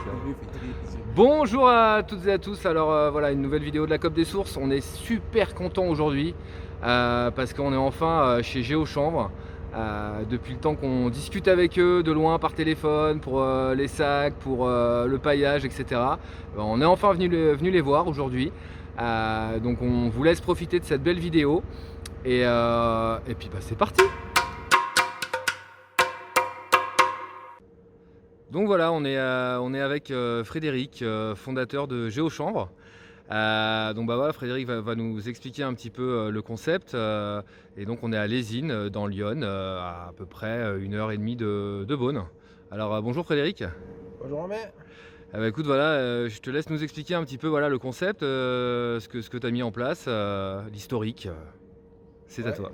Salut Frédéric. Bonjour à toutes et à tous. Alors voilà, une nouvelle vidéo de la COP des sources. On est super content aujourd'hui parce qu'on est enfin chez Géochanvre. Depuis le temps qu'on discute avec eux de loin par téléphone pour les sacs, pour le paillage, etc. On est enfin venu les voir aujourd'hui. Donc on vous laisse profiter de cette belle vidéo et puis bah, c'est parti. Donc voilà, on est avec Frédéric, fondateur de Géochanvre. Donc bah voilà, Frédéric va nous expliquer un petit peu le concept. Et donc on est à Lésine, dans l'Yonne, à peu près 1 heure et demie de Beaune. Alors bonjour Frédéric. Bonjour Romain. Bah, écoute, voilà, je te laisse nous expliquer un petit peu voilà, le concept, ce que tu as mis en place, l'historique. C'est à Ouais, toi.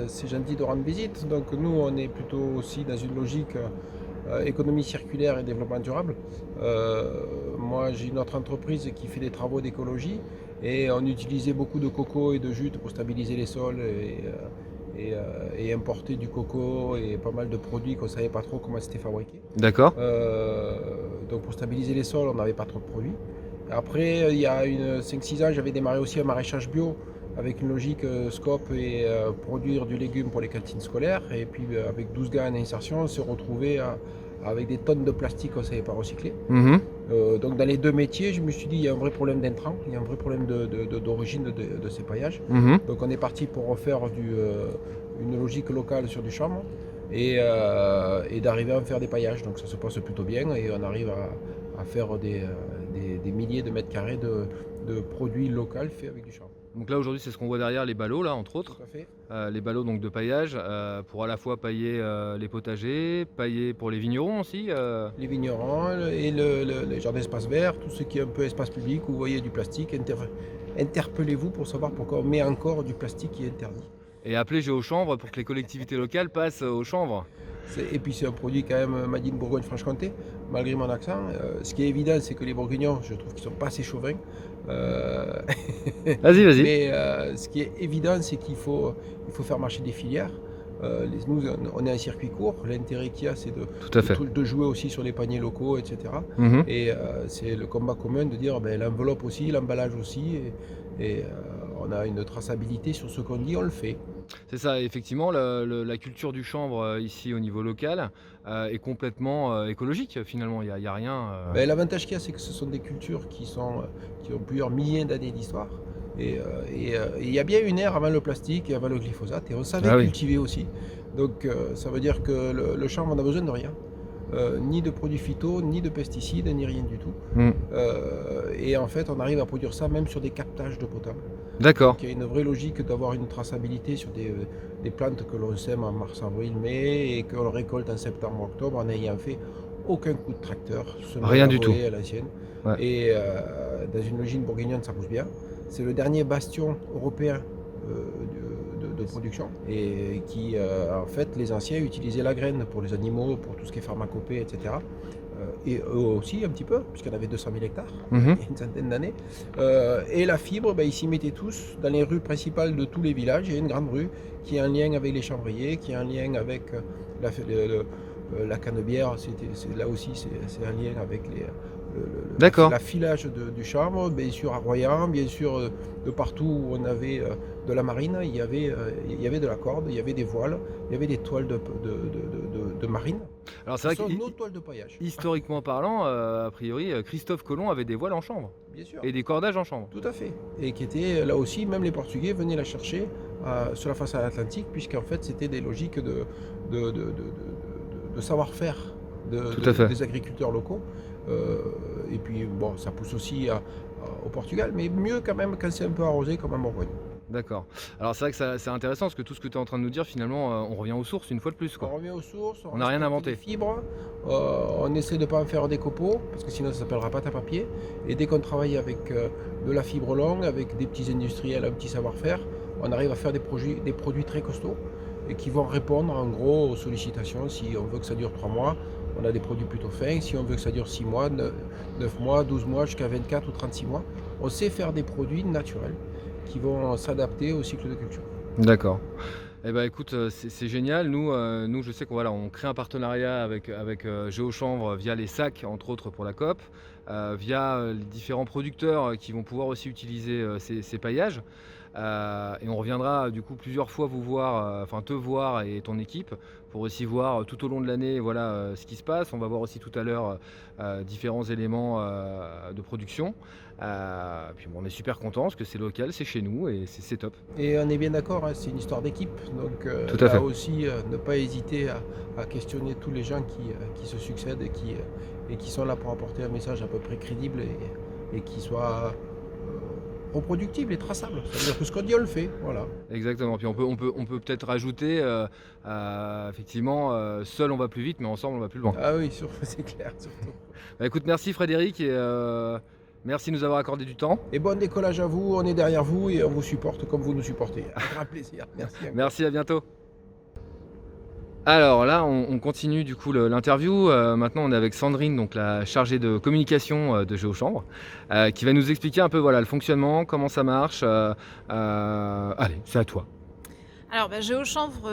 c'est gentil de rendre visite. Donc nous, on est plutôt aussi dans une logique économie circulaire et développement durable. Moi, j'ai une autre entreprise qui fait des travaux d'écologie et on utilisait beaucoup de coco et de jute pour stabiliser les sols et importer du coco et pas mal de produits qu'on ne savait pas trop comment c'était fabriqué. D'accord. Donc pour stabiliser les sols, on n'avait pas trop de produits. Après, il y a 5-6 ans, j'avais démarré aussi un maraîchage bio avec une logique scope et produire du légume pour les cantines scolaires. Et puis avec 12 gars en insertion, on s'est retrouvé avec des tonnes de plastique qu'on ne savait pas recycler. Mhm. Donc dans les deux métiers, je me suis dit, il y a un vrai problème d'intrants, il y a un vrai problème d'origine de ces paillages. Mhm. Donc on est parti pour refaire une logique locale sur du chanvre et d'arriver à en faire des paillages. Donc ça se passe plutôt bien et on arrive à faire des milliers de mètres carrés de produits locaux faits avec du chanvre. Donc là aujourd'hui c'est ce qu'on voit derrière les ballots là entre autres. Tout à fait. Les ballots donc de paillage pour à la fois pailler les potagers, pailler pour les vignerons aussi. Les vignerons et les jardins d'espace vert, tout ce qui est un peu espace public où vous voyez du plastique, interpellez-vous pour savoir pourquoi on met encore du plastique qui est interdit. Et appeler Géochanvre pour que les collectivités locales passent au chanvre. Et puis c'est un produit quand même made in Bourgogne-Franche-Comté, malgré mon accent. Ce qui est évident, c'est que les Bourguignons, je trouve qu'ils sont pas assez chauvins. Euh, Vas-y, vas-y. Mais ce qui est évident, c'est il faut faire marcher des filières. Nous, on est un circuit court. L'intérêt qu'il y a, c'est Tout à fait. de jouer aussi sur les paniers locaux, etc. Mhm. Et c'est le combat commun de dire l'enveloppe aussi, l'emballage aussi. Et on a une traçabilité sur ce qu'on dit, on le fait. C'est ça, effectivement, la culture du chanvre ici au niveau local est complètement écologique finalement. Il y a rien. L'avantage qu'il y a, c'est que ce sont des cultures qui ont plusieurs milliers d'années d'histoire. Et il y a bien une ère avant le plastique et avant le glyphosate, et on savait Ah oui. cultiver aussi. Donc ça veut dire que le chanvre, on a besoin de rien. Ni de produits phyto, ni de pesticides, ni rien du tout. Mm. Et en fait, on arrive à produire ça même sur des captages d'eau potable. D'accord. Donc il y a une vraie logique d'avoir une traçabilité sur des plantes que l'on sème en mars, avril, mai et que l'on récolte en septembre, octobre en n'ayant fait aucun coup de tracteur, Rien du tout. à l'ancienne. Ouais. Et dans une logique bourguignonne, ça pousse bien. C'est le dernier bastion européen de production et qui, en fait, les anciens utilisaient la graine pour les animaux, pour tout ce qui est pharmacopée, etc. Et eux aussi un petit peu, puisqu'on avait 200 000 hectares, Mhm. il y a une centaine d'années. Et la fibre, ils s'y mettaient tous dans les rues principales de tous les villages. Il y a une grande rue qui est en lien avec les chanvriers, qui est en lien avec la canebière. Là aussi, c'est un lien avec D'accord. l'affilage du chanvre. Bien sûr à Royan, bien sûr de partout où on avait de la marine, il y avait de la corde, il y avait des voiles, il y avait des toiles de marine. Alors c'est vrai Ce sont que nos toiles de paillage, historiquement parlant, a priori, Christophe Colomb avait des voiles en chanvre bien sûr. et des cordages en chanvre. Tout à fait. Et qui était là aussi, même les Portugais venaient la chercher sur la façade atlantique, puisqu'en fait c'était des logiques de savoir-faire Tout à fait. des agriculteurs locaux. Et puis bon, ça pousse aussi au Portugal, mais mieux quand même quand c'est un peu arrosé comme en Bourgogne. D'accord. Alors c'est vrai que c'est intéressant parce que tout ce que tu es en train de nous dire, finalement, on revient aux sources une fois de plus, On quoi. revient aux sources, On n'a rien respecte inventé. les fibres, on essaie de ne pas en faire des copeaux, parce que sinon ça s'appellera pâte à papier. Et dès qu'on travaille avec de la fibre longue, avec des petits industriels, un petit savoir-faire, on arrive à faire des produits très costauds et qui vont répondre en gros aux sollicitations. Si on veut que ça dure 3 mois, on a des produits plutôt fins. Si on veut que ça dure 6 mois, 9 mois, 12 mois, jusqu'à 24 ou 36 mois, on sait faire des produits naturels qui vont s'adapter au cycle de culture. D'accord. Eh ben, écoute, c'est génial. Nous, je sais qu'on voilà, on crée un partenariat avec Géochanvre via les sacs, entre autres pour la COP, via, les différents producteurs, qui vont pouvoir aussi utiliser, ces paillages. Et on reviendra du coup plusieurs fois vous voir, enfin te voir et ton équipe pour aussi voir tout au long de l'année, voilà, ce qui se passe. On va voir aussi tout à l'heure, différents éléments, de production. Puis bon, on est super contents parce que c'est local, c'est chez nous et c'est top. Et on est bien d'accord, hein, c'est une histoire d'équipe. Donc Tout à fait. là aussi, ne pas hésiter à questionner tous les gens qui se succèdent et qui sont là pour apporter un message à peu près crédible et qui soit reproductible et traçable. C'est-à-dire que ce qu'on dit, on le fait. Voilà. Exactement. Puis on peut peut-être rajouter, effectivement, seul on va plus vite, mais ensemble on va plus loin. Ah oui, c'est clair, surtout. Bah, écoute, merci Frédéric et merci de nous avoir accordé du temps. Et bon décollage à vous, on est derrière vous et on vous supporte comme vous nous supportez. Un grand plaisir. Merci. Merci, à bientôt. Alors là, on continue du coup l'interview. Maintenant, on est avec Sandrine, donc la chargée de communication de Géochanvre, qui va nous expliquer un peu voilà, le fonctionnement, comment ça marche. Allez, c'est à toi. Alors, Géochanvre,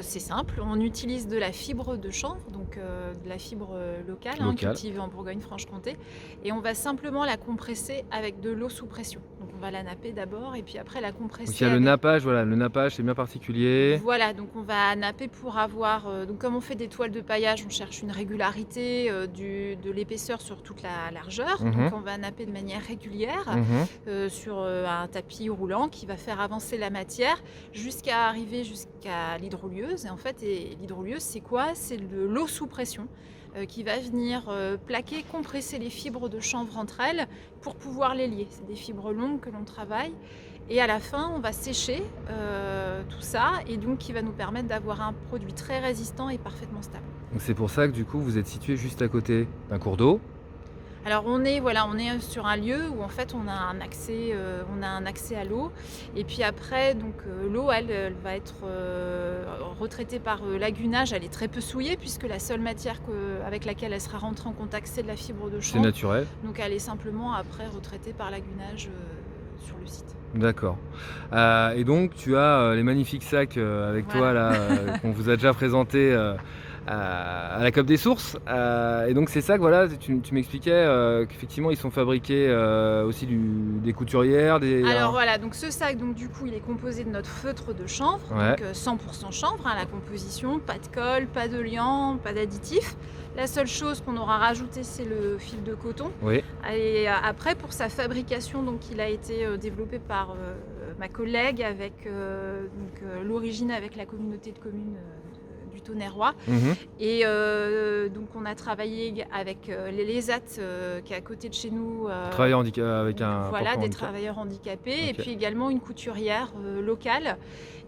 c'est simple. On utilise de la fibre de chanvre, donc de la fibre locale, cultivée en Bourgogne-Franche-Comté. Et on va simplement la compresser avec de l'eau sous pression. Donc on va la napper d'abord et puis après la compresser. Donc il y a le nappage, voilà, le nappage c'est bien particulier. Voilà, donc on va napper pour avoir, donc comme on fait des toiles de paillage, on cherche une régularité de l'épaisseur sur toute la largeur. Donc on va napper de manière régulière sur un tapis roulant qui va faire avancer la matière jusqu'à arriver jusqu'à l'hydrolieuse. Et en fait, l'hydrolieuse, c'est quoi? C'est de l'eau sous pression qui va venir plaquer, compresser les fibres de chanvre entre elles pour pouvoir les lier. C'est des fibres longues que l'on travaille. Et à la fin, on va sécher tout ça et donc qui va nous permettre d'avoir un produit très résistant et parfaitement stable. Donc c'est pour ça que du coup, vous êtes situé juste à côté d'un cours d'eau. Alors on est sur un lieu où en fait on a un accès à l'eau et puis après donc l'eau elle va être retraitée par lagunage. Elle est très peu souillée puisque la seule matière avec laquelle elle sera rentrée en contact c'est de la fibre de chanvre. C'est naturel. Donc elle est simplement après retraitée par lagunage sur le site. D'accord. Et donc tu as les magnifiques sacs avec toi là qu'on vous a déjà présentés à la COP des sources. Et donc ces sacs, voilà, tu m'expliquais qu'effectivement ils sont fabriqués aussi des couturières. Alors voilà, donc ce sac, donc du coup, il est composé de notre feutre de chanvre, donc 100% chanvre, la composition, pas de colle, pas de liant, pas d'additif. La seule chose qu'on aura rajouté, c'est le fil de coton. Oui. Et après, pour sa fabrication, donc il a été développé par ma collègue avec l'origine avec la communauté de communes du Tonnerrois. Et donc on a travaillé avec l'ESAT qui est à côté de chez nous. Travailleurs avec un des travailleurs handicapés et puis également une couturière locale.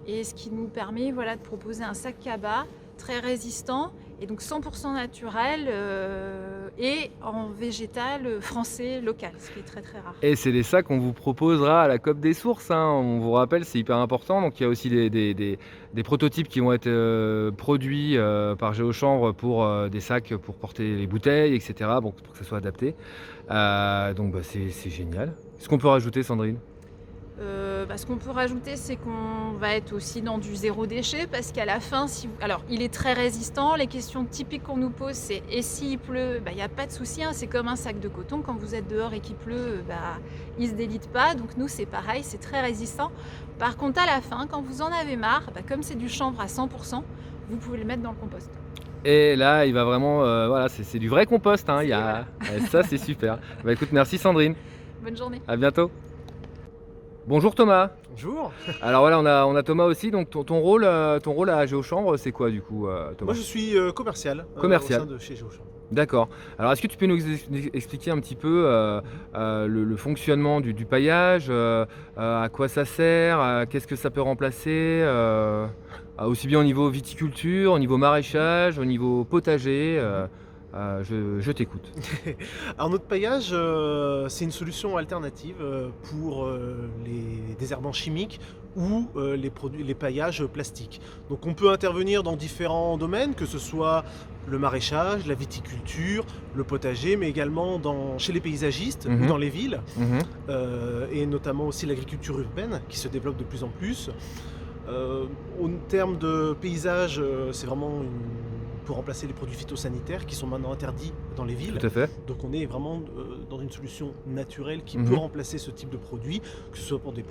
Et ce qui nous permet de proposer un sac cabas très résistant et donc 100% naturel et en végétal français local, ce qui est très très rare. Et c'est les sacs qu'on vous proposera à la COP des sources, hein. On vous rappelle, c'est hyper important. Donc il y a aussi des prototypes qui vont être produits par Géochanvre pour des sacs pour porter les bouteilles, etc. Bon, pour que ça soit adapté. Donc c'est génial. Est-ce qu'on peut rajouter, Sandrine ? Ce qu'on peut rajouter, c'est qu'on va être aussi dans du zéro déchet parce qu'à la fin, alors il est très résistant. Les questions typiques qu'on nous pose, c'est et s'il pleut, il n'y a pas de souci, hein, c'est comme un sac de coton. Quand vous êtes dehors et qu'il pleut, il ne se délite pas. Donc nous, c'est pareil, c'est très résistant. Par contre, à la fin, quand vous en avez marre, comme c'est du chanvre à 100%, vous pouvez le mettre dans le compost. Et là, il va vraiment, c'est du vrai compost. Hein, ça, c'est super. Écoute, merci Sandrine. Bonne journée. À bientôt. Bonjour Thomas. Bonjour. Alors voilà, on a Thomas aussi. Donc ton rôle à Géochanvre, c'est quoi du coup, Thomas ? Moi je suis commercial. Commercial. Au sein de chez Géochanvre. D'accord. Alors est-ce que tu peux nous expliquer un petit peu le fonctionnement du paillage, à quoi ça sert, qu'est-ce que ça peut remplacer, aussi bien au niveau viticulture, au niveau maraîchage, au niveau potager. Je t'écoute. Alors notre paillage, c'est une solution alternative pour les désherbants chimiques ou les paillages plastiques. Donc on peut intervenir dans différents domaines, que ce soit le maraîchage, la viticulture, le potager, mais également chez les paysagistes ou dans les villes, et notamment aussi l'agriculture urbaine qui se développe de plus en plus. En termes de paysage, c'est vraiment pour remplacer les produits phytosanitaires qui sont maintenant interdits dans les villes. Tout à fait. Donc on est vraiment dans une solution naturelle qui peut remplacer ce type de produit, que ce soit pour des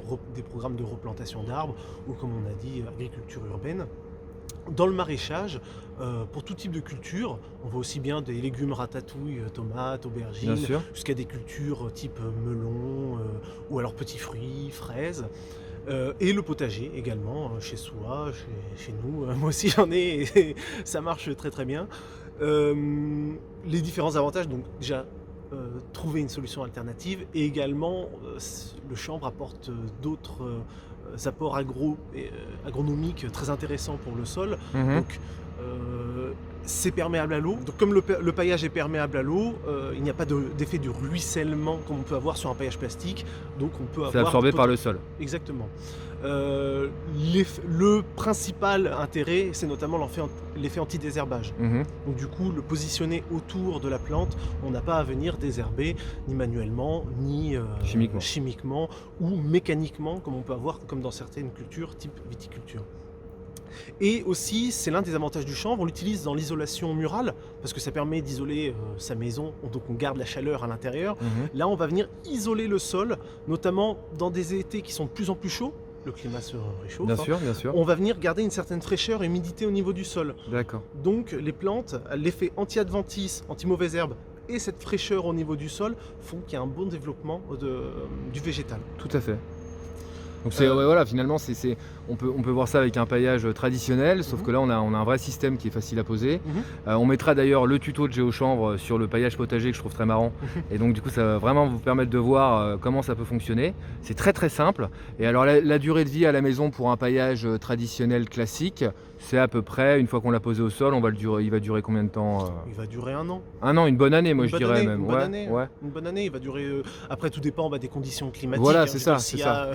programmes de replantation d'arbres ou, comme on a dit, agriculture urbaine. Dans le maraîchage, pour tout type de culture, on voit aussi bien des légumes ratatouille, tomates, aubergines, jusqu'à des cultures type melon ou alors petits fruits, fraises. Et le potager également, chez soi, chez nous. Moi aussi j'en ai et ça marche très très bien. Les différents avantages, donc déjà trouver une solution alternative et également le chanvre apporte d'autres apports agronomiques très intéressants pour le sol. Donc c'est perméable à l'eau. Donc comme le paillage est perméable à l'eau, il n'y a pas d'effet de ruissellement comme on peut avoir sur un paillage plastique. Donc on peut avoir... C'est absorbé par le sol. Exactement. Le principal intérêt, c'est notamment l'effet anti-désherbage. Donc du coup, le positionner autour de la plante, on n'a pas à venir désherber, ni manuellement, ni chimiquement ou mécaniquement, comme on peut avoir comme dans certaines cultures, type viticulture. Et aussi, c'est l'un des avantages du chanvre, on l'utilise dans l'isolation murale, parce que ça permet d'isoler sa maison, donc on garde la chaleur à l'intérieur. Là, on va venir isoler le sol, notamment dans des étés qui sont de plus en plus chauds. Le climat se réchauffe. Bien sûr, bien sûr. On va venir garder une certaine fraîcheur et humidité au niveau du sol. D'accord. Donc les plantes, l'effet anti-adventice, anti-mauvaise herbe et cette fraîcheur au niveau du sol font qu'il y a un bon développement du végétal. Tout à fait. Donc voilà, finalement, on peut voir ça avec un paillage traditionnel, sauf que là, on a un vrai système qui est facile à poser. On mettra d'ailleurs le tuto de GeoChanvre sur le paillage potager que je trouve très marrant. Et donc, du coup, ça va vraiment vous permettre de voir comment ça peut fonctionner. C'est très très simple. Et alors, la durée de vie à la maison pour un paillage traditionnel classique, c'est à peu près, une fois qu'on l'a posé au sol, il va durer combien de temps Il va durer 1 an. 1 an, une bonne année, moi je dirais même. Une bonne année, il va durer. Après, tout dépend des conditions climatiques. Voilà, c'est ça. S'il y a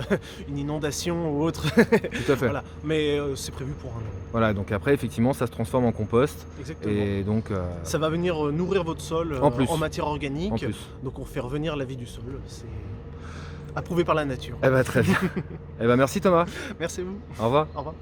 une inondation ou autre. Tout à fait. Voilà. Mais c'est prévu pour 1 an. Voilà, donc après, effectivement, ça se transforme en compost. Exactement. Et donc, ça va venir nourrir votre sol en matière organique. En plus. Donc on fait revenir la vie du sol. C'est approuvé par la nature. Eh ben, très bien. Eh ben, merci Thomas. Merci à vous. Au revoir. Au revoir.